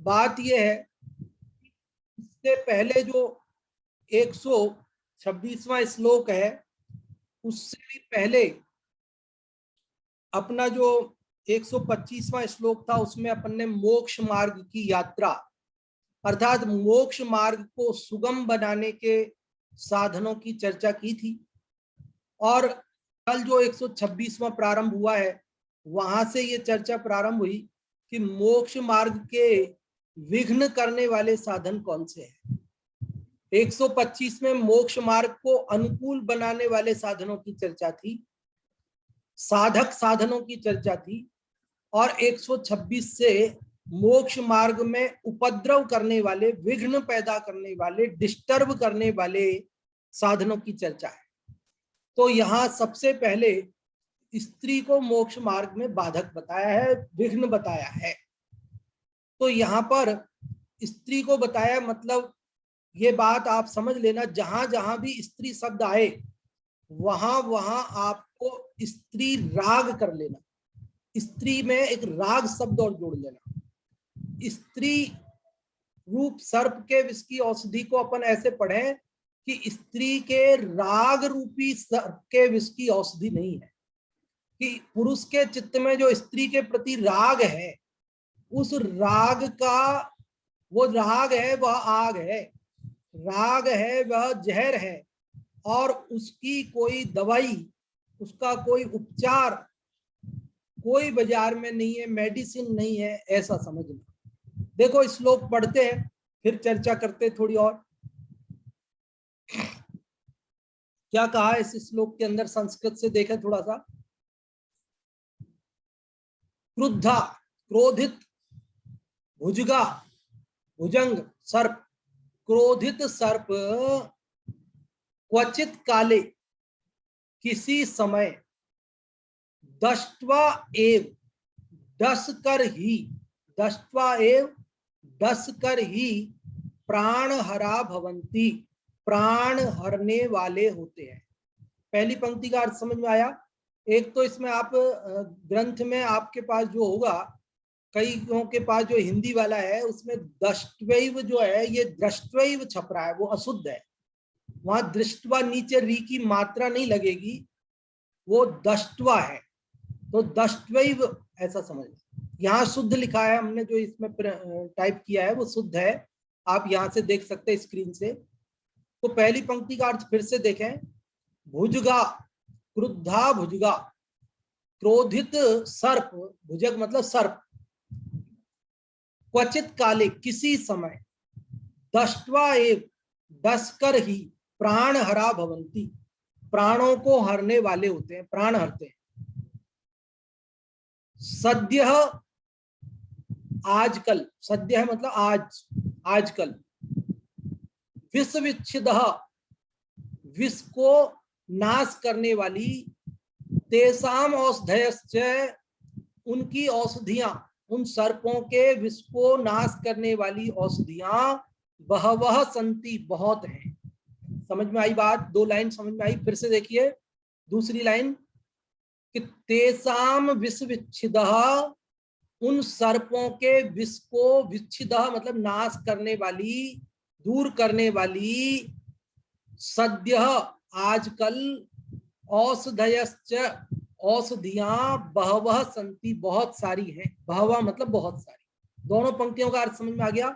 बात यह है, इससे पहले जो 126वां श्लोक है, उससे भी पहले अपना जो 125वां श्लोक था, उसमें अपन ने मोक्ष मार्ग की यात्रा अर्थात मोक्ष मार्ग को सुगम बनाने के साधनों की चर्चा की थी। और कल जो 126वां प्रारंभ हुआ है, वहां से ये चर्चा प्रारंभ हुई कि मोक्ष मार्ग के विघ्न करने वाले साधन कौन से हैं। 125 में मोक्ष मार्ग को अनुकूल बनाने वाले साधनों की चर्चा थी, साधक साधनों की चर्चा थी, और 126 से मोक्ष मार्ग में उपद्रव करने वाले, विघ्न पैदा करने वाले, डिस्टर्ब करने वाले साधनों की चर्चा है। तो यहां सबसे पहले स्त्री को मोक्ष मार्ग में बाधक बताया है, विघ्न बताया है। तो यहां पर स्त्री को बताया, मतलब ये बात आप समझ लेना, जहां जहां भी स्त्री शब्द आए वहां वहां आपको स्त्री राग कर लेना, स्त्री में एक राग शब्द और जोड़ लेना। स्त्री रूप सर्प के विष की औषधि को अपन ऐसे पढ़ें कि स्त्री के राग रूपी सर्प के विष की औषधि नहीं है, कि पुरुष के चित्त में जो स्त्री के प्रति राग है, उस राग का, वो राग है वह आग है, राग है वह जहर है, और उसकी कोई दवाई, उसका कोई उपचार कोई बाजार में नहीं है, मेडिसिन नहीं है, ऐसा समझना। देखो श्लोक पढ़ते हैं, फिर चर्चा करते थोड़ी और। क्या कहा है इस श्लोक के अंदर, संस्कृत से देखें थोड़ा सा। क्रुद्धा क्रोधित, भुजगा भुजंग सर्प, क्रोधित सर्प क्वचित काले किसी समय, दष्ट्वा एव डस कर ही, दष्ट्वा एव डस कर ही प्राण हरा भवंती, प्राण हरने वाले होते हैं। पहली पंक्ति का अर्थ समझ में आया। एक तो इसमें आप ग्रंथ में आपके पास जो होगा, कईयों के पास जो हिंदी वाला है उसमें दष्ट्वैव जो है, ये दृष्ट्वैव छप रहा है, वो अशुद्ध है। वहां दृष्टवा नीचे री की मात्रा नहीं लगेगी, वो दष्ट्वा है, तो दष्ट्वैव ऐसा समझ। यहाँ शुद्ध लिखा है, हमने जो इसमें टाइप किया है वो शुद्ध है, आप यहां से देख सकते हैं स्क्रीन से। तो पहली पंक्ति का अर्थ फिर से देखें, भुजगा, क्रुद्धा भुजगा, क्रोधित सर्प, भुजग मतलब सर्प, क्वचित काले किसी समय, दष्ट्वा एव डसकर ही प्राण हरा भवंती, प्राणों को हरने वाले होते हैं, प्राण हरते हैं। सद्य, आजकल, सद्य मतलब आज, आजकल। विष विच्छिद, विष को नाश करने वाली, तेसाम औषधयश्च, उनकी औषधियां, उन सर्पों के विष को नाश करने वाली औषधियां, बहवह संति, बहुत हैं। समझ में आई बात? दो लाइन समझ में आई, फिर से देखिए दूसरी लाइन, कि तेसाम विष विच्छिद, उन सर्पों के विष को, विच्छिद मतलब नाश करने वाली, दूर करने वाली, सद्य आजकल, औषधयश्च औषधियां, बहवह संति बहुत सारी हैं, बहवह मतलब बहुत सारी। दोनों पंक्तियों का अर्थ समझ में आ गया।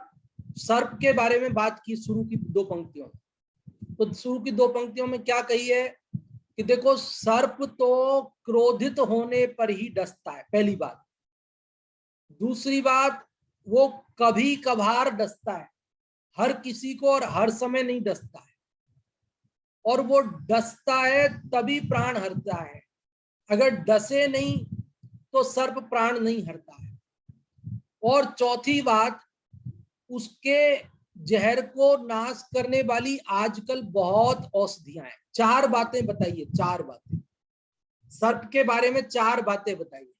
सर्प के बारे में बात की शुरू की दो पंक्तियों में, तो शुरू की दो पंक्तियों में क्या कही है कि देखो सर्प तो क्रोधित होने पर ही डसता है, पहली बात। दूसरी बात, वो कभी कभार डसता है, हर किसी को और हर समय नहीं डसता है, और वो डसता है तभी प्राण हरता है। अगर डसे नहीं तो सर्प प्राण नहीं हरता है। और चौथी बात, उसके जहर को नाश करने वाली आजकल बहुत औषधियां हैं। चार बातें बताइए, चार बातें सर्प के बारे में, चार बातें बताइए।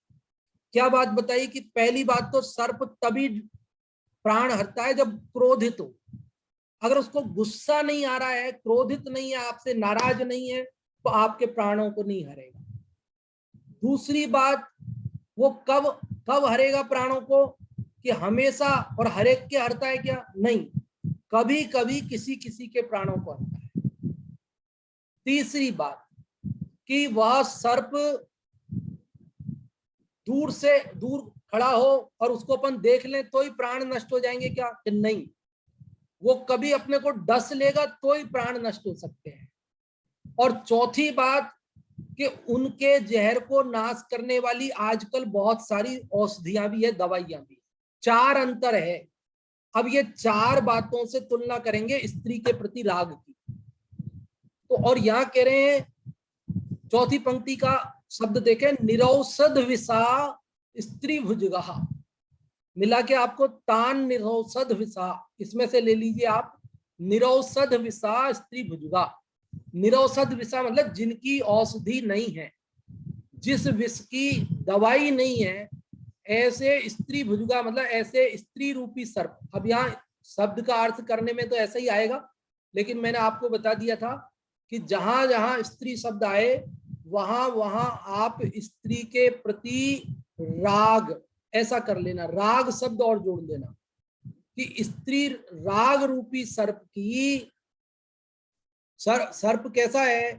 क्या बात बताइए? कि पहली बात तो सर्प तभी प्राण हरता है जब क्रोधित हो। अगर उसको गुस्सा नहीं आ रहा है, क्रोधित नहीं है, आपसे नाराज नहीं है, तो आपके प्राणों को नहीं हरेगा। दूसरी बात, वो कब कब हरेगा प्राणों को? कि हमेशा और हर एक के हरता है क्या? नहीं, कभी कभी किसी किसी के प्राणों को हरता है। तीसरी बात कि वह सर्प दूर से दूर खड़ा हो और उसको अपन देख लें तो ही प्राण नष्ट हो जाएंगे क्या? कि नहीं, वो कभी अपने को डस लेगा तो ही प्राण नष्ट हो सकते हैं। और चौथी बात कि उनके जहर को नाश करने वाली आजकल बहुत सारी औषधियां भी है, दवाइयां भी। 4 अंतर है। अब ये 4 बातों से तुलना करेंगे स्त्री के प्रति राग की। तो और यहां कह रहे हैं, चौथी पंक्ति का शब्द देखें, निरौषध विषा स्त्री भुजगहा। मिला के आपको तान निरौषध विषा, इसमें से ले लीजिए आप, निरौषध विषा स्त्री भुजगा। निरौषध विषा मतलब जिनकी औषधि नहीं है, जिस विष की दवाई नहीं है, ऐसे स्त्री भुजगा मतलब ऐसे स्त्री रूपी सर्प। अब यहाँ शब्द का अर्थ करने में तो ऐसा ही आएगा, लेकिन मैंने आपको बता दिया था कि जहां जहां स्त्री शब्द आए वहां वहां आप स्त्री के प्रति राग ऐसा कर लेना, राग शब्द और जोड़ देना कि स्त्री राग रूपी सर्प की। सर्प कैसा है?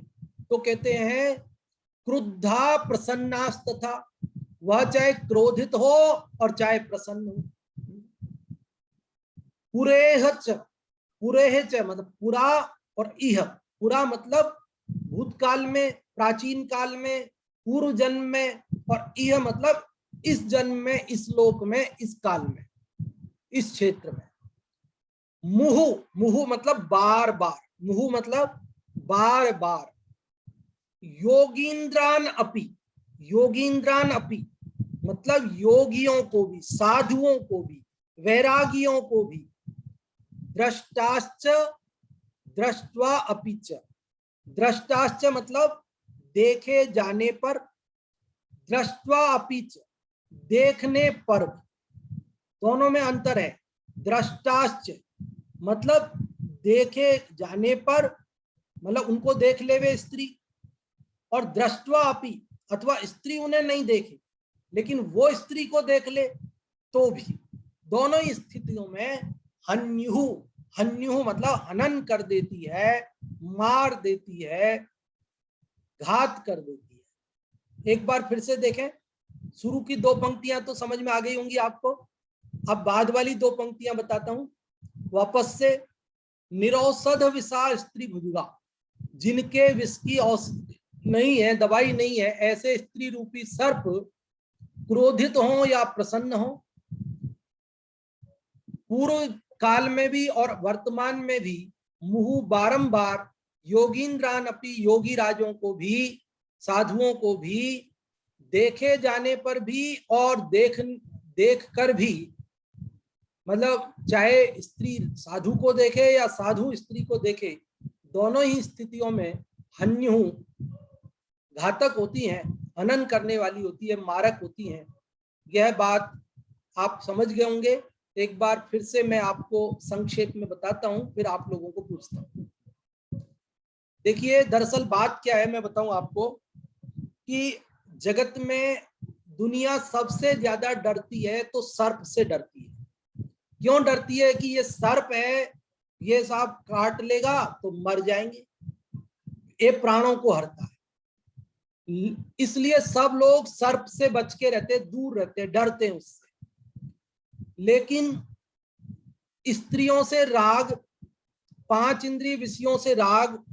तो कहते हैं क्रुद्धा प्रसन्नास्तथा, वह चाहे क्रोधित हो और चाहे प्रसन्न हो। पुरेहच, पुरेहच मतलब पुरा और इह, पुरा मतलब भूतकाल में, प्राचीन काल में, पूर्व जन्म में, और इह मतलब इस जन्म में, इस लोक में, इस काल में, इस क्षेत्र में। मुहु, मुहु मतलब बार बार, मुहु मतलब बार बार। योगींद्रान अपि, योगींद्रान अपि मतलब योगियों को भी, साधुओं को भी, वैरागियों को भी। दृष्टाश्च दृष्ट्वा अपि च, दृष्टाश्च मतलब देखे जाने पर, दृष्ट्वा अपि च देखने पर, दोनों में अंतर है। दृष्टाश्च मतलब देखे जाने पर, मतलब उनको देख ले वे स्त्री, और दृष्ट्वा अपि अथवा स्त्री उन्हें नहीं देखे लेकिन वो स्त्री को देख ले तो भी, दोनों ही स्थितियों में हन्यु, हन्यु मतलब हनन कर देती है, मार देती है, घात कर देती है। एक बार फिर से देखें, शुरू की 2 पंक्तियां तो समझ में आ गई होंगी आपको। अब बाद वाली 2 पंक्तियां बताता हूं वापस से। निरौषध विषा स्त्री भुजगा, जिनके विष की औषधि नहीं है, दवाई नहीं है, ऐसे स्त्री रूपी सर्प क्रोधित हो या प्रसन्न हो, पूर्व काल में भी और वर्तमान में भी मुहु बारंबार योगींद्रान अपि, योगी राजों को भी, साधुओं को भी, देखे जाने पर भी और देख कर भी, मतलब चाहे स्त्री साधु को देखे या साधु स्त्री को देखे, दोनों ही स्थितियों में हन्यु घातक होती हैं, हनन करने वाली होती है, मारक होती हैं। यह बात आप समझ गए होंगे। एक बार फिर से मैं आपको संक्षेप में बताता हूं, फिर आप लोगों को पूछता हूं। देखिए दरअसल बात क्या है, मैं बताऊं आपको कि जगत में दुनिया सबसे ज्यादा डरती है तो सर्प से डरती है। क्यों डरती है? कि ये सर्प है, ये सांप काट लेगा तो मर जाएंगे, ये प्राणों को हरता है, इसलिए सब लोग सर्प से बच के रहते, दूर रहते, डरते हैं उससे। लेकिन स्त्रियों से राग, 5 इंद्रिय विषयों से राग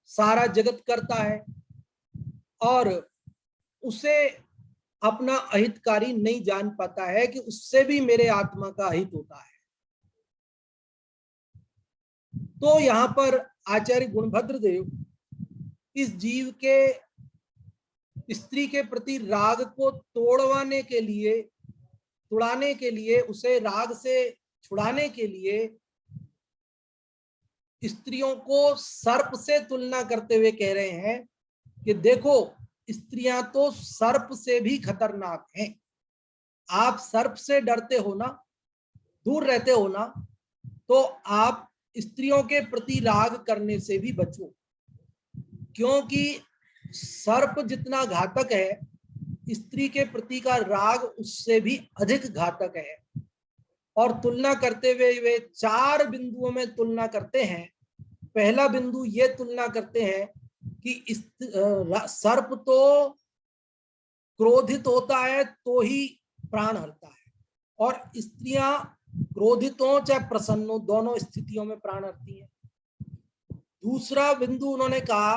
सारा जगत करता है और उसे अपना अहितकारी नहीं जान पाता है कि उससे भी मेरे आत्मा का अहित होता है। तो यहां पर आचार्य गुणभद्र देव इस जीव के स्त्री के प्रति राग को तोड़वाने के लिए, छुड़ाने के लिए, उसे राग से छुड़ाने के लिए स्त्रियों को सर्प से तुलना करते हुए कह रहे हैं कि देखो स्त्रियां तो सर्प से भी खतरनाक हैं। आप सर्प से डरते हो ना, दूर रहते हो ना, तो आप स्त्रियों के प्रति राग करने से भी बचो, क्योंकि सर्प जितना घातक है स्त्री के प्रति का राग उससे भी अधिक घातक है। और तुलना करते हुए वे 4 बिंदुओं में तुलना करते हैं। पहला बिंदु ये तुलना करते हैं कि सर्प तो क्रोधित होता है तो ही प्राण हरता है, और स्त्रियां क्रोधित हो चाहे प्रसन्न हो, दोनों स्थितियों में प्राण हरती हैं। दूसरा बिंदु उन्होंने कहा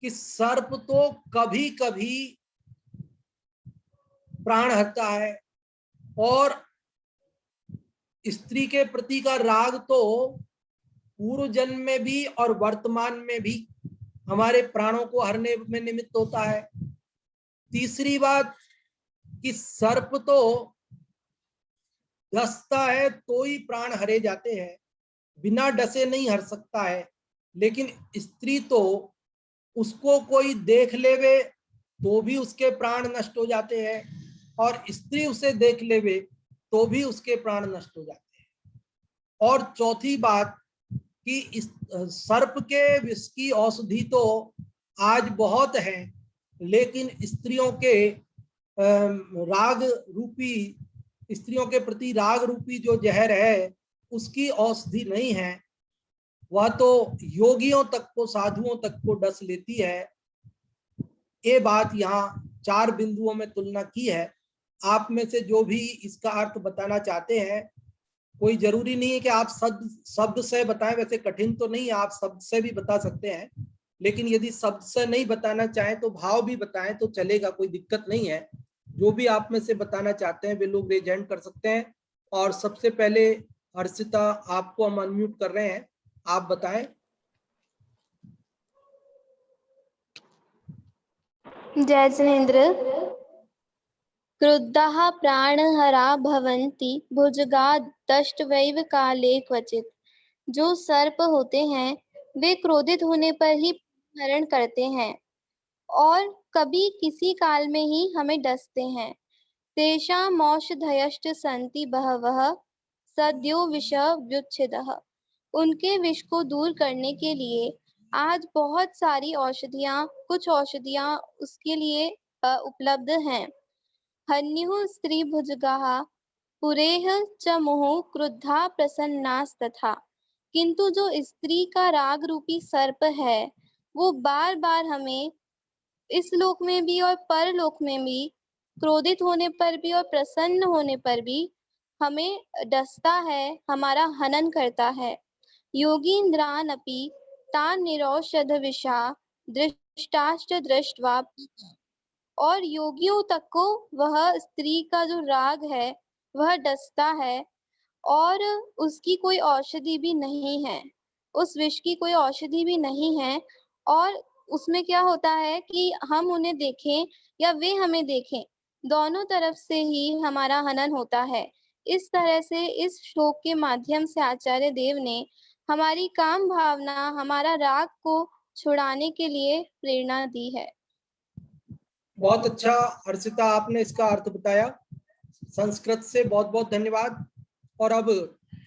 कि सर्प तो कभी कभी प्राण हरता है, और स्त्री के प्रति का राग तो पूर्व जन्म में भी और वर्तमान में भी हमारे प्राणों को हरने में निमित्त होता है। तीसरी बात कि सर्प तो डसता है तो ही प्राण हरे जाते हैं, बिना डसे नहीं हर सकता है। लेकिन स्त्री तो उसको कोई देख लेवे तो भी उसके प्राण नष्ट हो जाते हैं, और स्त्री उसे देख लेवे तो भी उसके प्राण नष्ट हो जाते हैं। और चौथी बात कि इस सर्प के विष की औषधि तो आज बहुत है, लेकिन स्त्रियों के राग रूपी, स्त्रियों के प्रति राग रूपी जो जहर है उसकी औषधि नहीं है। वह तो योगियों तक को, साधुओं तक को डस लेती है। ये बात यहाँ 4 बिंदुओं में तुलना की है। आप में से जो भी इसका अर्थ बताना चाहते हैं, कोई जरूरी नहीं है कि आप शब्द से बताएं, वैसे कठिन तो नहीं है, आप शब्द से भी बता सकते हैं। लेकिन यदि शब्द से नहीं बताना चाहें तो भाव भी बताएं तो चलेगा, कोई दिक्कत नहीं है। जो भी आप में से बताना चाहते हैं वे लोग रेज हैंड कर सकते हैं। और सबसे पहले हर्षिता, आपको हम अनम्यूट कर रहे हैं, आप बताएं। जय जिनेन्द्र। क्रुद्धाः प्राणहरा भवन्ति भुजगादष्टवैव काले क्वचित्। जो सर्प होते हैं वे क्रोधित होने पर ही हरण करते हैं, और कभी किसी काल में ही हमें डसते हैं। तेषामौषधयश्च सन्ति बहवः सद्यो विषव्युच्छिदः। उनके विष को दूर करने के लिए आज बहुत सारी औषधियाँ, कुछ औषधियाँ उसके लिए उपलब्ध हैं। हन्युः स्त्रीभुजगाः पुरेह च मुहुः क्रुद्धा प्रसन्नास्तथा। किंतु जो स्त्री का राग रूपी सर्प है वो बार बार हमें इस लोक में भी और परलोक में भी, क्रोधित होने पर भी और प्रसन्न होने पर भी हमें डसता है, हमारा हनन करता है। योगीन्द्रान् अपि तान् निरौषध विषा दृष्टाश्च दृष्ट्वा। और योगियों तक को वह स्त्री का जो राग है वह डसता है, और उसकी कोई औषधि भी नहीं है, उस विष की कोई औषधि भी नहीं है। और उसमें क्या होता है कि हम उन्हें देखें या वे हमें देखें, दोनों तरफ से ही हमारा हनन होता है। इस तरह से इस श्लोक के माध्यम से आचार्य देव ने हमारी काम भावना, हमारा राग को छुड़ाने के लिए प्रेरणा दी है। बहुत अच्छा हर्षिता, आपने इसका अर्थ बताया संस्कृत से, बहुत बहुत धन्यवाद। और अब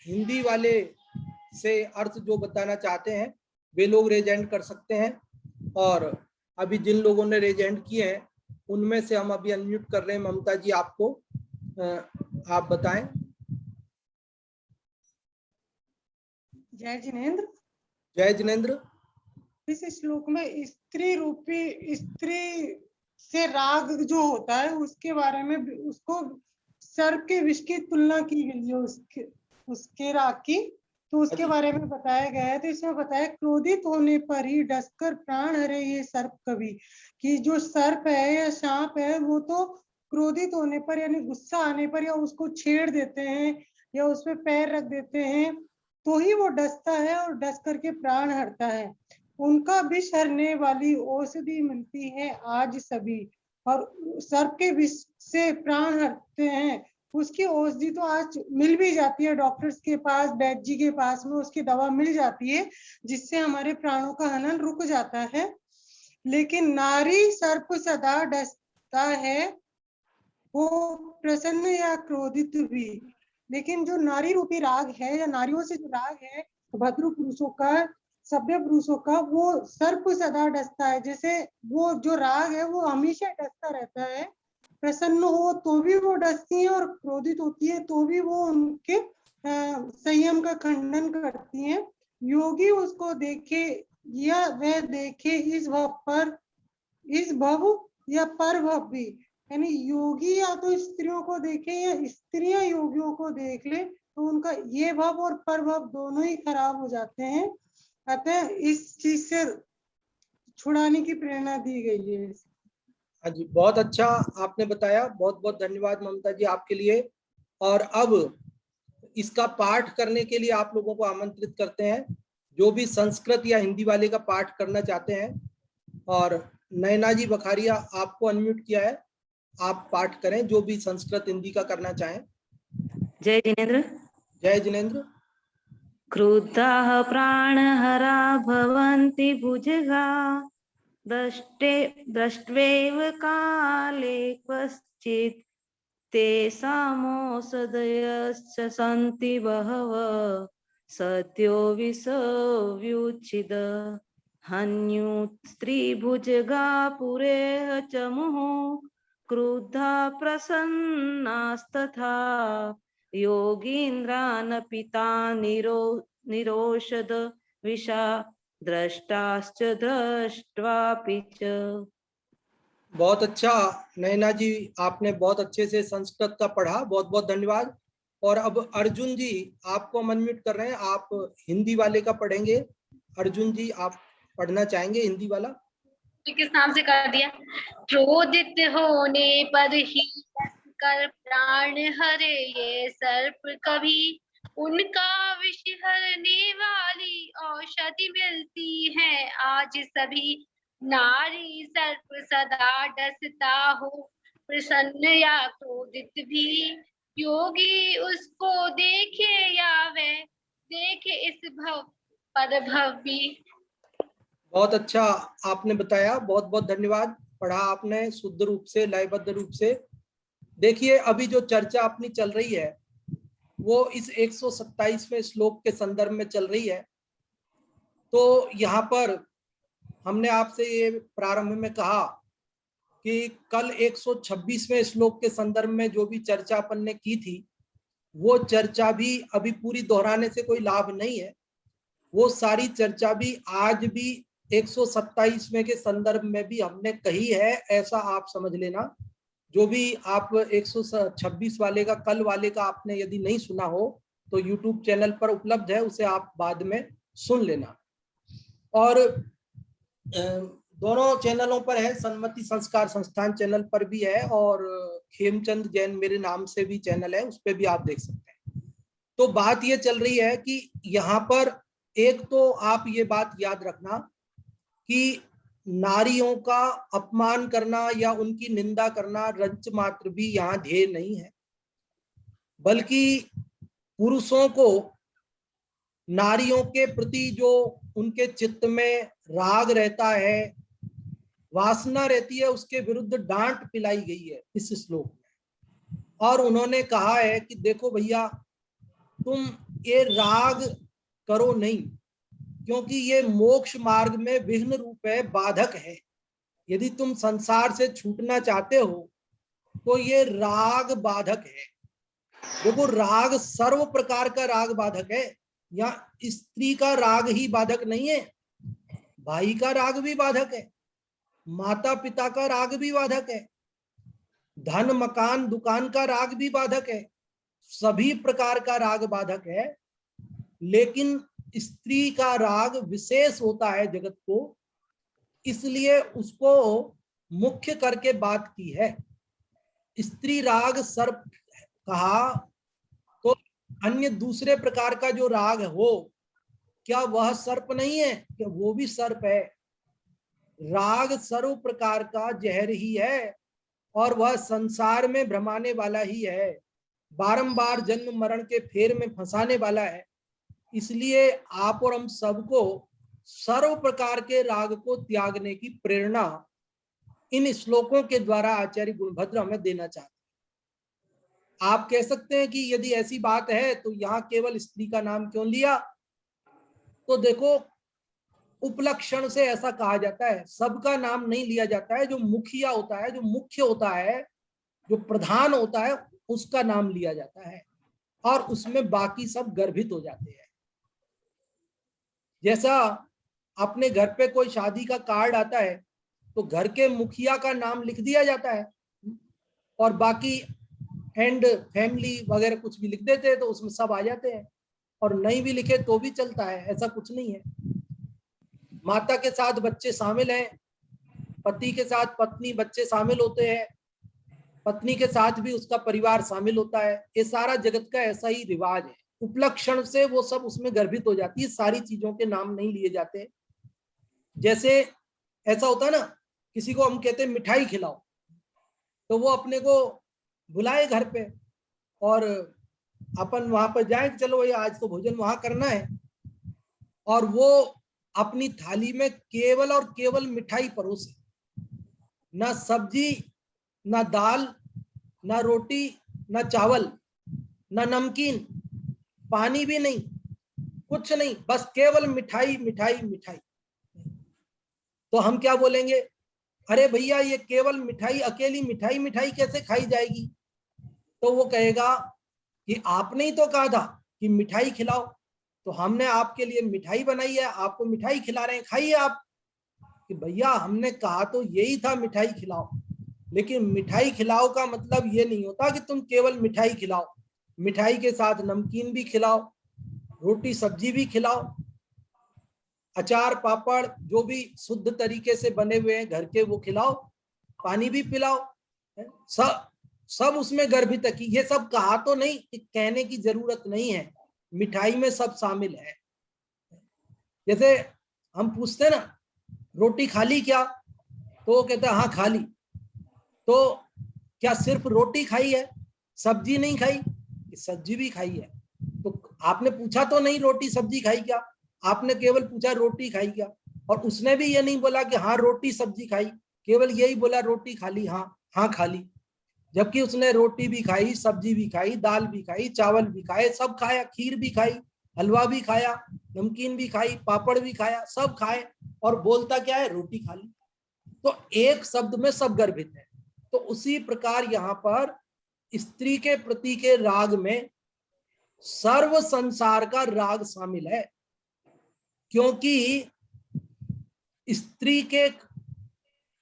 हिंदी वाले से अर्थ जो बताना चाहते हैं वे लोग रेज हैंड कर सकते हैं। और अभी जिन लोगों ने रेज हैंड किए हैं उनमें से हम अभी अनम्यूट कर रहे हैं। ममता जी, आपको आप बताएं। जय जिनेन्द्र। जय जिनेन्द्र। इस श्लोक में स्त्री रूपी, स्त्री से राग जो होता है उसके बारे में, उसको सर्प के विष की तुलना की गई है उसके राग की, तो उसके बारे में बताया गया है। तो इसमें बताया क्रोधित होने पर ही डसकर प्राण हरे ये सर्प कभी, कि जो सर्प है या सांप है वो तो क्रोधित होने पर यानी गुस्सा आने पर या उसको छेड़ देते हैं या उस पर पैर रख देते हैं तो ही वो डसता है और डस करके प्राण हरता है। उनका विष हरने वाली औषधि मिलती है आज सभी, और सर्प के विष से प्राण हरते हैं उसकी औषधि तो आज मिल भी जाती है, डॉक्टर्स के पास, वैद्य जी के पास में उसकी दवा मिल जाती है जिससे हमारे प्राणों का हनन रुक जाता है। लेकिन नारी सर्प सदा डसता है, वो प्रसन्न या क्रोधित भी। लेकिन जो नारी रूपी राग है या नारियों से जो राग है भद्र पुरुषों का, सभ्य पुरुषों का, वो सर्प सदा डसता है। जैसे वो जो राग है वो हमेशा डसता रहता है, प्रसन्न हो तो भी वो डसती हैं और क्रोधित होती है तो भी वो उनके संयम का खंडन करती हैं। योगी उसको देखे या वह देखे इस भव या पर भव भी, यानी योगी या तो स्त्रियों को देखे या स्त्रियां योगियों को देख ले तो उनका ये भव और पर भव दोनों ही खराब हो जाते हैं। अतः इस चीज से छुड़ाने की प्रेरणा दी गई है। हाँ जी, बहुत अच्छा आपने बताया, बहुत बहुत धन्यवाद ममता जी आपके लिए। और अब इसका पाठ करने के लिए आप लोगों को आमंत्रित करते हैं, जो भी संस्कृत या हिंदी वाले का पाठ करना चाहते हैं। और नैना जी बखारिया, आपको अनम्यूट किया है, आप पाठ करें जो भी संस्कृत हिंदी का करना चाहें। जय जिनेन्द्र। जय जिनेन्द्र। क्रुद्धाः प्राणहरा भवन्ति भुजगा दष्ट्वेव काले क्वचित् तेषामोषधयश्च सन्ति बहवः सद्यो विषव्युच्छिद हन्युः स्त्रीभुजगा पुरेह च मुहुः क्रुद्धा प्रसन्नास्तथा योगीन्द्रानपिता निरोषद विषा द्रष्टाश्च दृष्ट्वापि च। बहुत अच्छा नैना जी, आपने बहुत अच्छे से संस्कृत का पढ़ा, बहुत बहुत धन्यवाद। और अब अर्जुन जी, आपको अनम्यूट कर रहे हैं, आप हिंदी वाले का पढ़ेंगे। अर्जुन जी, आप पढ़ना चाहेंगे हिंदी वाला? किस नाम से कर दिया? क्रोधित होने पर ही कर प्राण हरे ये सर्प कभी, उनका विष हरने वाली औषधि मिलती है आज सभी। नारी सर्प सदा डसता हो प्रसन्न या क्रोधित भी, योगी उसको देखे या वह देखे इस भव पर भव भी। बहुत अच्छा आपने बताया, बहुत बहुत धन्यवाद। पढ़ा आपने शुद्ध रूप से, लयबद्ध रूप से। देखिए, अभी जो चर्चा अपनी चल रही है वो इस 127वें श्लोक के संदर्भ में चल रही है। तो यहाँ पर हमने आपसे ये प्रारंभ में कहा कि कल 126वें श्लोक के संदर्भ में जो भी चर्चा अपन ने की थी, वो चर्चा भी अभी पूरी दोहराने से कोई लाभ नहीं है। वो सारी चर्चा भी आज भी 127वें के संदर्भ में भी हमने कही है, ऐसा आप समझ लेना। जो भी आप 126 वाले का, कल वाले का आपने यदि नहीं सुना हो तो YouTube चैनल पर उपलब्ध है, उसे आप बाद में सुन लेना। और दोनों चैनलों पर है, सन्मति संस्कार संस्थान चैनल पर भी है और खेमचंद जैन मेरे नाम से भी चैनल है, उस पर भी आप देख सकते हैं। तो बात ये चल रही है कि यहाँ पर एक तो आप ये बात याद रखना कि नारियों का अपमान करना या उनकी निंदा करना रंच मात्र भी यहाँ ध्येय नहीं है, बल्कि पुरुषों को नारियों के प्रति जो उनके चित्त में राग रहता है, वासना रहती है, उसके विरुद्ध डांट पिलाई गई है इस श्लोक में। और उन्होंने कहा है कि देखो भैया, तुम ये राग करो नहीं, क्योंकि ये मोक्ष मार्ग में विघ्न रूप है, बाधक है। यदि तुम संसार से छूटना चाहते हो तो ये राग बाधक है। देखो, राग सर्व प्रकार का राग बाधक है। या स्त्री का राग ही बाधक नहीं है, भाई का राग भी बाधक है, माता पिता का राग भी बाधक है, धन मकान दुकान का राग भी बाधक है, सभी प्रकार का राग बाधक है। लेकिन स्त्री का राग विशेष होता है जगत को, इसलिए उसको मुख्य करके बात की है। स्त्री राग सर्प कहा तो अन्य दूसरे प्रकार का जो राग हो, क्या वह सर्प नहीं है? क्या वो भी सर्प है? राग सर्व प्रकार का जहर ही है और वह संसार में भ्रमाने वाला ही है, बारंबार जन्म मरण के फेर में फंसाने वाला है। इसलिए आप और हम सबको सर्व प्रकार के राग को त्यागने की प्रेरणा इन श्लोकों के द्वारा आचार्य गुणभद्र हमें देना चाहते हैं। आप कह सकते हैं कि यदि ऐसी बात है तो यहाँ केवल स्त्री का नाम क्यों लिया? तो देखो, उपलक्षण से ऐसा कहा जाता है, सबका नाम नहीं लिया जाता है। जो मुखिया होता है, जो मुख्य होता है, जो प्रधान होता है उसका नाम लिया जाता है और उसमें बाकी सब गर्भित हो जाते हैं। जैसा अपने घर पे कोई शादी का कार्ड आता है तो घर के मुखिया का नाम लिख दिया जाता है और बाकी एंड फैमिली वगैरह कुछ भी लिख देते हैं तो उसमें सब आ जाते हैं, और नहीं भी लिखे तो भी चलता है, ऐसा कुछ नहीं है। माता के साथ बच्चे शामिल हैं, पति के साथ पत्नी बच्चे शामिल होते हैं, पत्नी के साथ भी उसका परिवार शामिल होता है। ये सारा जगत का ऐसा ही रिवाज है। उपलक्षण से वो सब उसमें गर्भित हो जाती है, सारी चीजों के नाम नहीं लिए जाते। जैसे ऐसा होता है ना, किसी को हम कहते हैं मिठाई खिलाओ, तो वो अपने को बुलाए घर पे और अपन वहां पर जाए, चलो भाई आज तो भोजन वहां करना है, और वो अपनी थाली में केवल और केवल मिठाई परोसे, ना सब्जी, ना दाल, ना रोटी, ना चावल, ना नमकीन, पानी भी नहीं, कुछ नहीं, बस केवल मिठाई मिठाई मिठाई। तो हम क्या बोलेंगे, अरे भैया ये केवल मिठाई, अकेली मिठाई मिठाई कैसे खाई जाएगी? तो वो कहेगा कि आपने ही तो कहा था कि मिठाई खिलाओ, तो हमने आपके लिए मिठाई बनाई है, आपको मिठाई खिला रहे हैं, खाइए आप। कि भैया हमने कहा तो यही था मिठाई खिलाओ, लेकिन मिठाई खिलाओ का मतलब ये नहीं होता कि तुम केवल मिठाई खिलाओ, मिठाई के साथ नमकीन भी खिलाओ, रोटी सब्जी भी खिलाओ, अचार पापड़ जो भी शुद्ध तरीके से बने हुए हैं घर के वो खिलाओ, पानी भी पिलाओ, सब उसमें गर्भित है। कि ये सब कहा तो नहीं, कि कहने की जरूरत नहीं है, मिठाई में सब शामिल है। जैसे हम पूछते हैं ना, रोटी खा ली क्या? तो वो कहता है हाँ खा ली। तो क्या सिर्फ रोटी खाई है, सब्जी नहीं खाई? सब्जी भी खाई है। तो आपने पूछा तो नहीं रोटी सब्जी खाई क्या, आपने केवल पूछा रोटी खाई क्या, और उसने भी ये नहीं बोला कि हाँ रोटी सब्जी खाई, केवल यही बोला रोटी खा ली, हाँ हाँ खा ली। जबकि उसने रोटी भी खाई, सब्जी भी खाई, दाल भी खाई, चावल भी खाए, सब खाया, खीर भी खाई, हलवा भी खाया, नमकीन भी खाई, पापड़ भी खाया, सब खाए, और बोलता क्या है, रोटी खा ली। तो एक शब्द में सब गर्भित है। तो उसी प्रकार यहाँ पर स्त्री के प्रति के राग में सर्व संसार का राग शामिल है, क्योंकि स्त्री के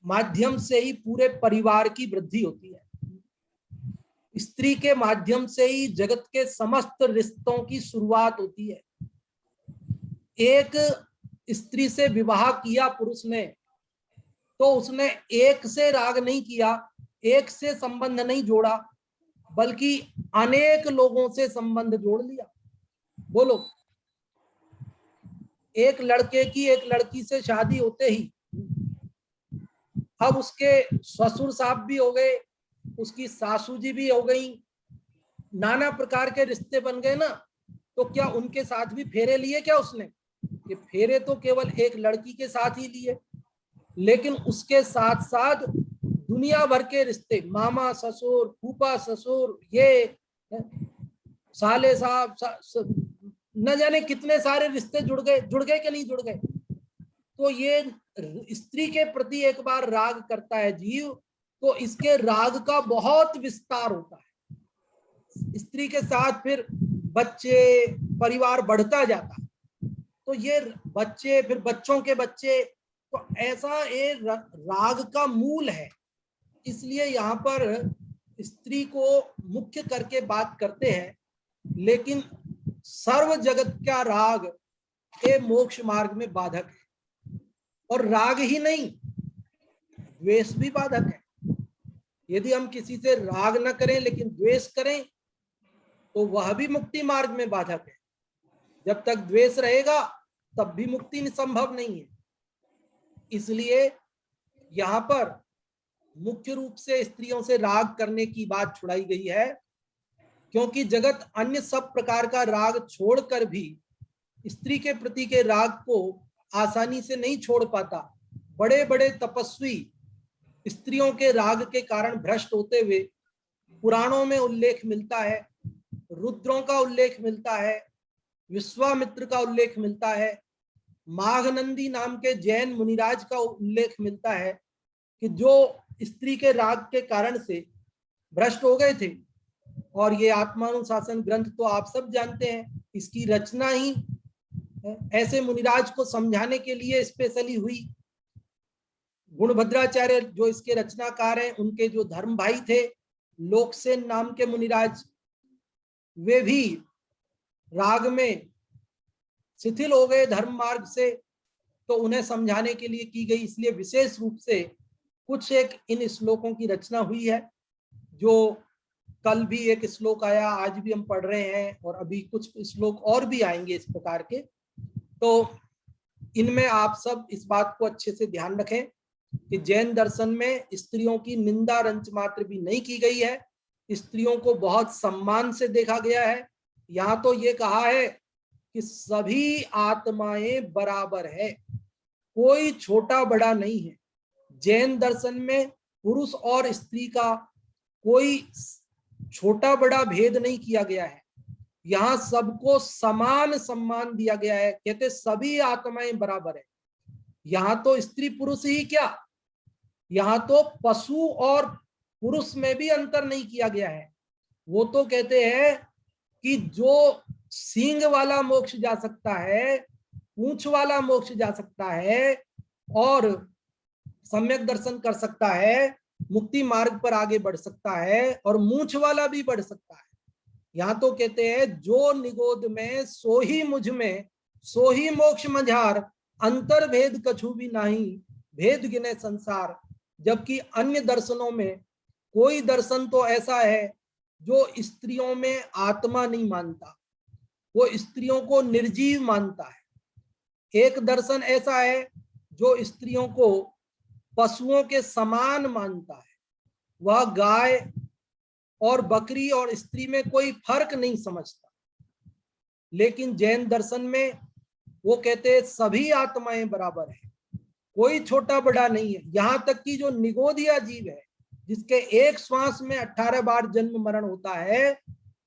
माध्यम से ही पूरे परिवार की वृद्धि होती है, स्त्री के माध्यम से ही जगत के समस्त रिश्तों की शुरुआत होती है। एक स्त्री से विवाह किया पुरुष ने, तो उसने एक से राग नहीं किया, एक से संबंध नहीं जोड़ा, बल्कि अनेक लोगों से संबंध जोड़ लिया। बोलो, एक लड़के की एक लड़की से शादी होते ही अब उसके ससुर साहब भी हो गए, उसकी सासू जी भी हो गई, नाना प्रकार के रिश्ते बन गए ना। तो क्या उनके साथ भी फेरे लिए क्या उसने? कि फेरे तो केवल एक लड़की के साथ ही लिए, लेकिन उसके साथ साथ दुनिया भर के रिश्ते, मामा ससुर, फूफा ससुर, ये साले साहब, न जाने कितने सारे रिश्ते जुड़ गए कि नहीं जुड़ गए। तो ये स्त्री के प्रति एक बार राग करता है जीव, तो इसके राग का बहुत विस्तार होता है। स्त्री के साथ फिर बच्चे, परिवार बढ़ता जाता है, तो ये बच्चे, फिर बच्चों के बच्चे, तो ऐसा ये राग का मूल है। इसलिए यहाँ पर स्त्री को मुख्य करके बात करते हैं, लेकिन सर्व जगत का राग ये मोक्ष मार्ग में बाधक है। और राग ही नहीं, द्वेष भी बाधक है। यदि हम किसी से राग न करें लेकिन द्वेष करें, तो वह भी मुक्ति मार्ग में बाधक है। जब तक द्वेष रहेगा तब भी मुक्ति संभव नहीं है। इसलिए यहाँ पर मुख्य रूप से स्त्रियों से राग करने की बात छुड़ाई गई है, क्योंकि जगत अन्य सब प्रकार का राग छोड़कर भी स्त्री के प्रति के राग को आसानी से नहीं छोड़ पाता। बड़े बड़े तपस्वी स्त्रियों के राग के कारण भ्रष्ट होते हुए पुराणों में उल्लेख मिलता है, रुद्रों का उल्लेख मिलता है, विश्वामित्र का उल्लेख मिलता है, माघनंदी नाम के जैन मुनिराज का उल्लेख मिलता है कि जो स्त्री के राग के कारण से भ्रष्ट हो गए थे। और ये आत्मानुशासन ग्रंथ तो आप सब जानते हैं, इसकी रचना ही ऐसे मुनिराज को समझाने के लिए स्पेशली हुई। गुणभद्राचार्य जो इसके रचनाकार हैं, उनके जो धर्म भाई थे लोकसेन नाम के मुनिराज, वे भी राग में शिथिल हो गए धर्म मार्ग से, तो उन्हें समझाने के लिए की गई। इसलिए विशेष रूप से कुछ एक इन श्लोकों की रचना हुई है, जो कल भी एक श्लोक आया, आज भी हम पढ़ रहे हैं, और अभी कुछ श्लोक और भी आएंगे इस प्रकार के। तो इनमें आप सब इस बात को अच्छे से ध्यान रखें कि जैन दर्शन में स्त्रियों की निंदा रंच मात्र भी नहीं की गई है, स्त्रियों को बहुत सम्मान से देखा गया है। यहाँ तो ये कहा है कि सभी आत्माएं बराबर है, कोई छोटा बड़ा नहीं है। जैन दर्शन में पुरुष और स्त्री का कोई छोटा बड़ा भेद नहीं किया गया है, यहाँ सबको समान सम्मान दिया गया है। कहते सभी आत्माएं बराबर है। यहाँ तो स्त्री पुरुष ही क्या, यहाँ तो पशु और पुरुष में भी अंतर नहीं किया गया है। वो तो कहते हैं कि जो सींग वाला मोक्ष जा सकता है, पूंछ वाला मोक्ष जा सकता है, और सम्यक दर्शन कर सकता है, मुक्ति मार्ग पर आगे बढ़ सकता है, और मूंछ वाला भी बढ़ सकता है। यहाँ तो कहते हैं जो निगोद में सो ही मुझ में, सो ही मोक्ष मझार, अंतर भेद कछु भी नहीं, भेद गिने संसार। जबकि अन्य दर्शनों में कोई दर्शन तो ऐसा है जो स्त्रियों में आत्मा नहीं मानता, वो स्त्रियों को निर्जीव मानता है। एक दर्शन ऐसा है जो स्त्रियों को पशुओं के समान मानता है, वह गाय और बकरी और स्त्री में कोई फर्क नहीं समझता। लेकिन जैन दर्शन में वो कहते हैं सभी आत्माएं बराबर है, कोई छोटा बड़ा नहीं है। यहाँ तक कि जो निगोदिया जीव है, जिसके एक श्वास में 18 बार जन्म मरण होता है,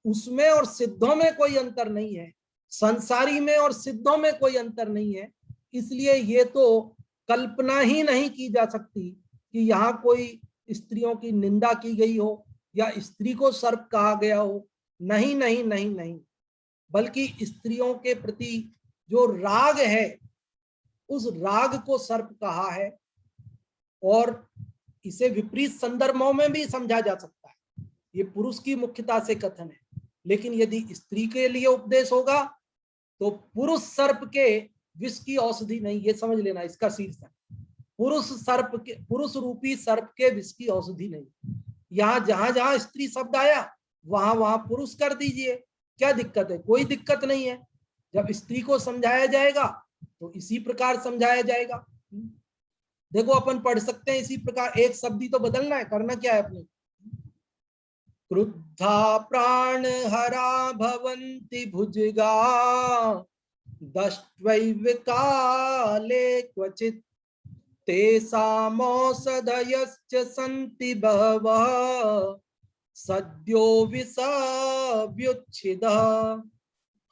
उसमें और सिद्धों में कोई अंतर नहीं है, संसारी में और सिद्धों में कोई अंतर नहीं है। इसलिए ये तो कल्पना ही नहीं की जा सकती कि यहाँ कोई स्त्रियों की निंदा की गई हो या स्त्री को सर्प कहा गया हो। नहीं नहीं नहीं नहीं, बल्कि स्त्रियों के प्रति जो राग है, उस राग को सर्प कहा है। और इसे विपरीत संदर्भों में भी समझा जा सकता है। ये पुरुष की मुख्यता से कथन है, लेकिन यदि स्त्री के लिए उपदेश होगा तो पुरुष सर्प के विष की औषधि नहीं, ये समझ लेना इसका शीर्षक, पुरुष रूपी सर्प के विष की औषधि नहीं। यहाँ जहां जहां स्त्री शब्द आया वहां वहां पुरुष कर दीजिए, क्या दिक्कत है? कोई दिक्कत नहीं है। जब स्त्री को समझाया जाएगा तो इसी प्रकार समझाया जाएगा। देखो अपन पढ़ सकते हैं इसी प्रकार, एक शब्द ही तो बदलना है, करना क्या है अपने। क्रुद्धा प्राण हरा भवन्ति भुजगा, दष्ट्वैव काले क्वचित्, तेषामौषधयश्च सन्ति बहवः, सद्यो विषव्युच्छिदः।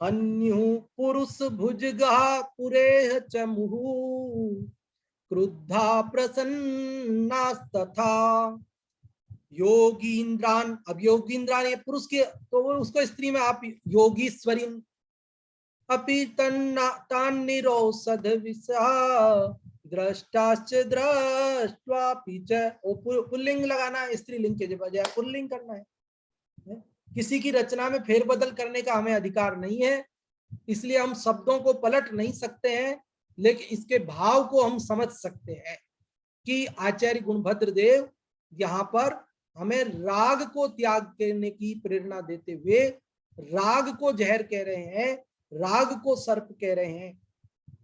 अन्युः पुरुष भुजगा पुरेह च मुहुः, क्रुद्धा प्रसन्नास्तथा। योगींद्रान, अब योगींद्रान ये पुरुष के, तो वो उसको स्त्री में आप योगीश्वरीन अपि तान्निरौषध विषा, दृष्टाश्च दृष्ट्वापि च। पुल्लिंग लगाना है, स्त्रीलिंग के बजाय पुल्लिंग करना है। किसी की रचना में फेरबदल करने का हमें अधिकार नहीं है, इसलिए हम शब्दों को पलट नहीं सकते हैं, लेकिन इसके भाव को हम समझ सकते हैं कि आचार्य गुणभद्र देव यहाँ पर हमें राग को त्याग करने की प्रेरणा देते हुए राग को जहर कह रहे हैं, राग को सर्प कह रहे हैं।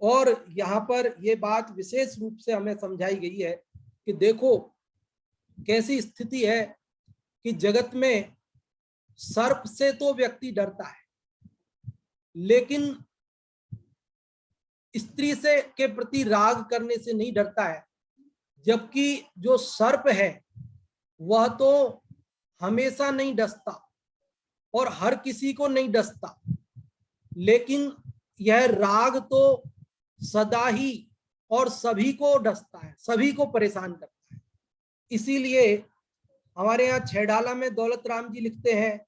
और यहाँ पर ये बात विशेष रूप से हमें समझाई गई है कि देखो कैसी स्थिति है कि जगत में सर्प से तो व्यक्ति डरता है, लेकिन स्त्री से के प्रति राग करने से नहीं डरता है। जबकि जो सर्प है वह तो हमेशा नहीं डसता और हर किसी को नहीं डसता, लेकिन यह राग तो सदा ही और सभी को डसता है, सभी को परेशान करता है। इसीलिए हमारे यहाँ छेडाला में दौलत राम जी लिखते हैं,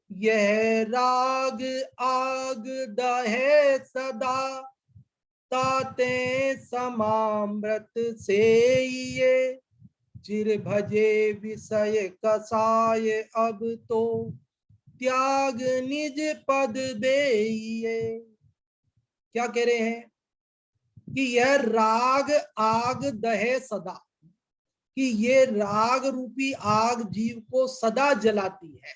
यह राग आग दहे सदा, ताते समामृत से ये, चिर भजे विषय कसाय अब तो, त्याग निज पद बेइये। क्या कह रहे हैं कि यह राग आग दहे सदा, कि ये राग रूपी आग जीव को सदा जलाती है,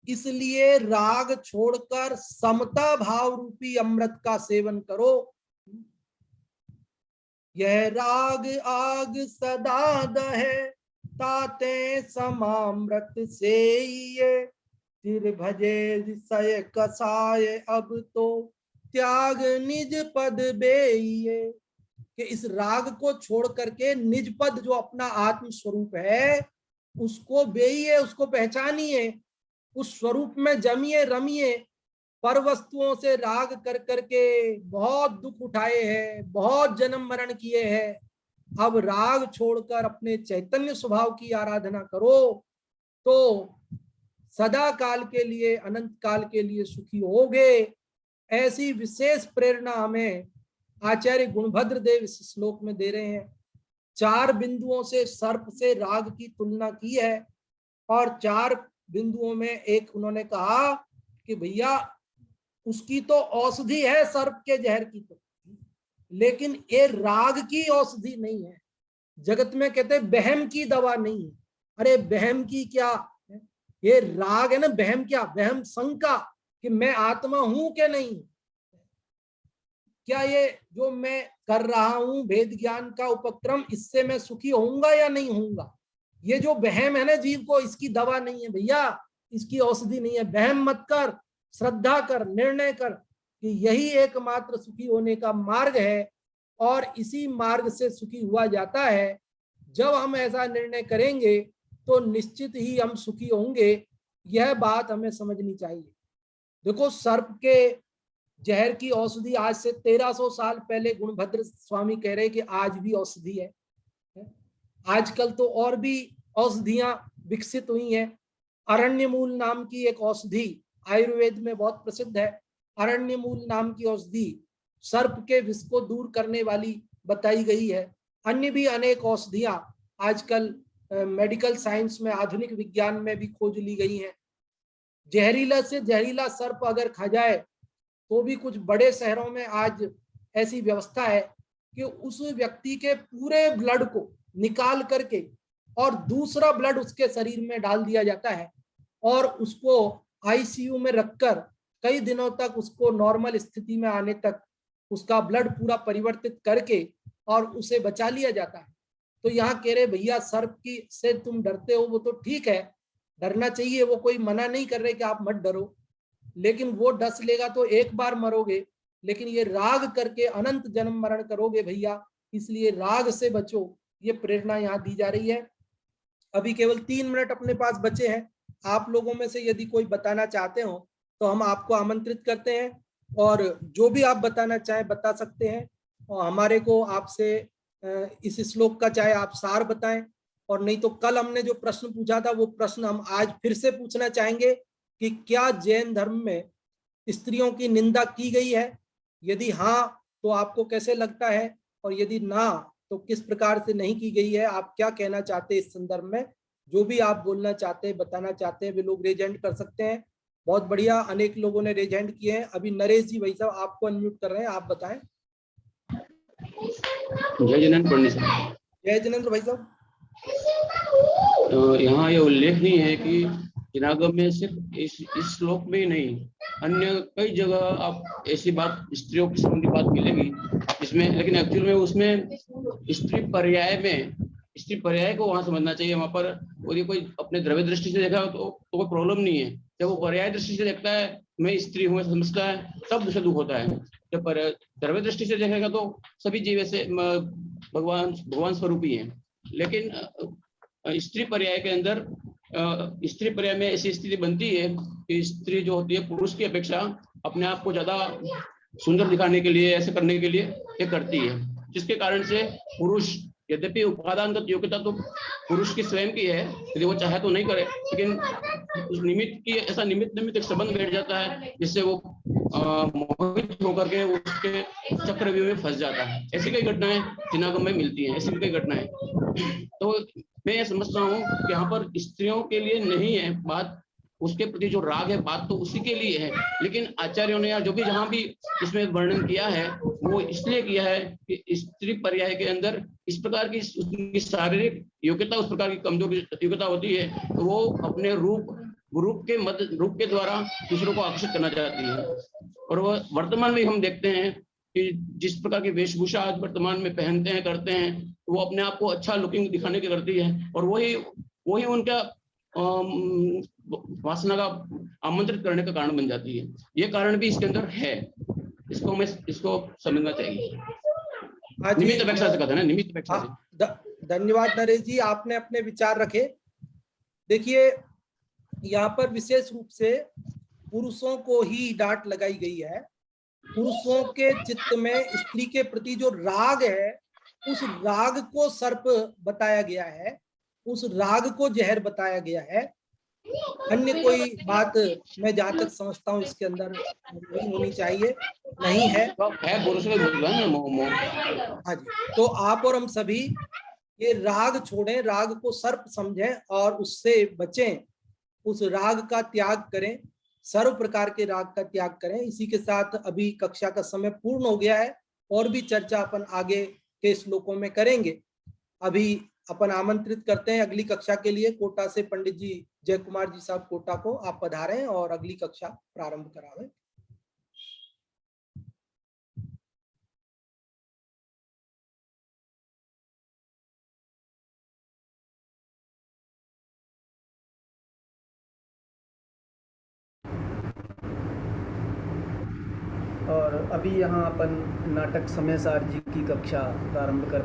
इसलिए राग छोड़कर समता भाव रूपी अमृत का सेवन करो। यह राग आग सदा दहे, ताते समामृत से ये, तिर भजे विषय कसाय अब तो, त्याग निज पद बेइये। कि इस राग को छोड़ करके निज पद जो अपना आत्म स्वरूप है उसको बेइये, उसको पहचानिए, उस स्वरूप में जमिए रमिए। पर वस्तुओं से राग कर करके बहुत दुख उठाए हैं, बहुत जन्म मरण किए हैं। अब राग छोड़कर अपने चैतन्य स्वभाव की आराधना करो तो सदा काल के लिए, अनंत काल के लिए सुखी होगे। ऐसी विशेष प्रेरणा हमें आचार्य गुणभद्र देव इस श्लोक में दे रहे हैं। 4 बिंदुओं से सर्प से राग की तुलना की है और 4 बिंदुओं में एक उन्होंने कहा कि भैया उसकी तो औषधि है सर्प के जहर की, तो लेकिन ये राग की औषधि नहीं है। जगत में कहते हैं बहम की दवा नहीं है। अरे बहम की क्या, ये राग है ना, बहम क्या, बहम शंका कि मैं आत्मा हूं कि नहीं, क्या ये जो मैं कर रहा हूं भेद ज्ञान का उपक्रम, इससे मैं सुखी होऊंगा या नहीं होऊंगा। ये जो बहम है ना जीव को, इसकी दवा नहीं है भैया, इसकी औषधि नहीं है। बहम मत कर, श्रद्धा कर, निर्णय कर कि यही एकमात्र सुखी होने का मार्ग है और इसी मार्ग से सुखी हुआ जाता है। जब हम ऐसा निर्णय करेंगे तो निश्चित ही हम सुखी होंगे। यह बात हमें समझनी चाहिए। देखो सर्प के जहर की औषधि आज से 1300 साल पहले गुणभद्र स्वामी कह रहे कि आज भी औषधि है। आजकल तो और भी औषधियां विकसित हुई हैं। अरण्य मूल नाम की एक औषधि आयुर्वेद में बहुत प्रसिद्ध है। अरण्य मूल नाम की औषधि सर्प के विष को दूर करने वाली बताई गई है। अन्य भी अनेक औषधियां आजकल मेडिकल साइंस में, आधुनिक विज्ञान में भी खोज ली गई हैं। जहरीला से जहरीला सर्प अगर खा जाए तो भी कुछ बड़े शहरों में आज ऐसी व्यवस्था है कि उस व्यक्ति के पूरे ब्लड को निकाल करके और दूसरा ब्लड उसके शरीर में डाल दिया जाता है और उसको आईसीयू में रखकर कई दिनों तक उसको नॉर्मल स्थिति में आने तक उसका ब्लड पूरा परिवर्तित करके और उसे बचा लिया जाता है। तो यहाँ कह रहे भैया सर्प की से तुम डरते हो, वो तो ठीक है, डरना चाहिए, वो कोई मना नहीं कर रहे कि आप मत डरो, लेकिन वो डस लेगा तो एक बार मरोगे, लेकिन ये राग करके अनंत जन्म मरण करोगे भैया, इसलिए राग से बचो। ये प्रेरणा यहाँ दी जा रही है। अभी केवल 3 मिनट अपने पास बचे हैं। आप लोगों में से यदि कोई बताना चाहते हो तो हम आपको आमंत्रित करते हैं और जो भी आप बताना चाहें बता सकते हैं। और हमारे को आपसे इस श्लोक का चाहे आप सार बताएं, और नहीं तो कल हमने जो प्रश्न पूछा था वो प्रश्न हम आज फिर से पूछना चाहेंगे कि क्या जैन धर्म में स्त्रियों की निंदा की गई है, यदि हाँ तो आपको कैसे लगता है, और यदि ना तो किस प्रकार से नहीं की गई है, आप क्या कहना चाहते हैं इस संदर्भ में। जो भी आप बोलना चाहते हैं, बताना चाहते हैं, वे लोग रेज हैंड कर सकते हैं। बहुत बढ़िया, अनेक लोगों ने रेज हैंड किए हैं। अभी नरेश जी भाई साहब आपको अनम्यूट कर रहे हैं, आप बताएं। जय जिनेंद्र पंडित साहब। जय जिनेंद्र भाई साहब। यहाँ ये उल्लेखनीय है कि जिनागम में सिर्फ इस श्लोक में ही नहीं, अन्य कई जगह आप ऐसी बात स्त्रियों की संबंधी बात मिलेगी इसमें, लेकिन एक्चुअल में उसमें स्त्री पर्याय को वहां समझना चाहिए। वहां पर यदि कोई अपने द्रव्य दृष्टि से देखा तो कोई प्रॉब्लम नहीं है। जब वो पर्याय दृष्टि से देखता है मैं स्त्री हूँ समझता है, तब उसे दुख होता है। जब द्रव्य दृष्टि से देखेगा तो सभी जीव ऐसे भगवान स्वरूप ही है। लेकिन स्त्री पर्याय के अंदर स्त्री पर्याय में ऐसी स्थिति बनती है कि स्त्री जो होती है पुरुष की अपेक्षा अपने आप को ज्यादा सुंदर दिखाने के लिए, ऐसे करने के लिए ये करती है, जिसके कारण से पुरुष यद्यपि उपादानगत योग्यता तो पुरुष की स्वयं की है, यदि वो चाहे तो नहीं करे, लेकिन उस निमित्त की ऐसा निमित्त एक संबंध बैठ जाता है जिससे वो मोहित होकर के उसके चक्रव्यूह में फंस जाता है। ऐसी कई घटनाएं जिनागम में मिलती हैं, ऐसी भी कई घटनाएं। तो मैं ये समझता हूँ कि यहाँ पर स्त्रियों के लिए नहीं है बात, उसके प्रति जो राग है बात तो उसी के लिए है, लेकिन आचार्यों ने या जो भी जहां भी इसमें वर्णन किया है वो इसलिए किया है कि स्त्री पर्याय के अंदर इस प्रकार की उसकी शारीरिक योग्यता उस प्रकार की कमजोर योग्यता होती है, तो वो अपने रूप के द्वारा दूसरों को आकर्षित करना चाहती है। और वो वर्तमान में हम देखते हैं कि जिस प्रकार की वेशभूषा आज वर्तमान में पहनते हैं करते हैं, वो अपने आप को अच्छा लुकिंग दिखाने की करती है, और वही उनका वासना का आमंत्रित करने का कारण बन जाती है। ये कारण भी इसके अंदर है, इसको समझना चाहिए। निमित्त अपेक्षा से कहते हैं ना, निमित्त अपेक्षा से। धन्यवाद नरेश जी, आपने अपने विचार रखे। देखिए यहाँ पर विशेष रूप से पुरुषों को ही डांट लगाई गई है। पुरुषों के चित्त में स्त्री के प्रति जो राग है, उस राग को सर्प बताया गया है, उस राग को जहर बताया गया है। अन्य कोई बात मैं जहां तक समझता हूँ इसके अंदर नहीं होनी चाहिए, नहीं है। हाँ जी, तो आप और हम सभी ये राग छोड़ें, राग को सर्प समझें और उससे बचें, उस राग का त्याग करें, सर्व प्रकार के राग का त्याग करें। इसी के साथ अभी कक्षा का समय पूर्ण हो गया है, और भी चर्चा अपन आगे के श्लोकों में करेंगे। अभी अपन आमंत्रित करते हैं अगली कक्षा के लिए कोटा से पंडित जी जय कुमार जी साहब कोटा को, आप पधारें और अगली कक्षा प्रारंभ करावें। और अभी यहाँ अपन नाटक समय सार जी की कक्षा प्रारंभ कर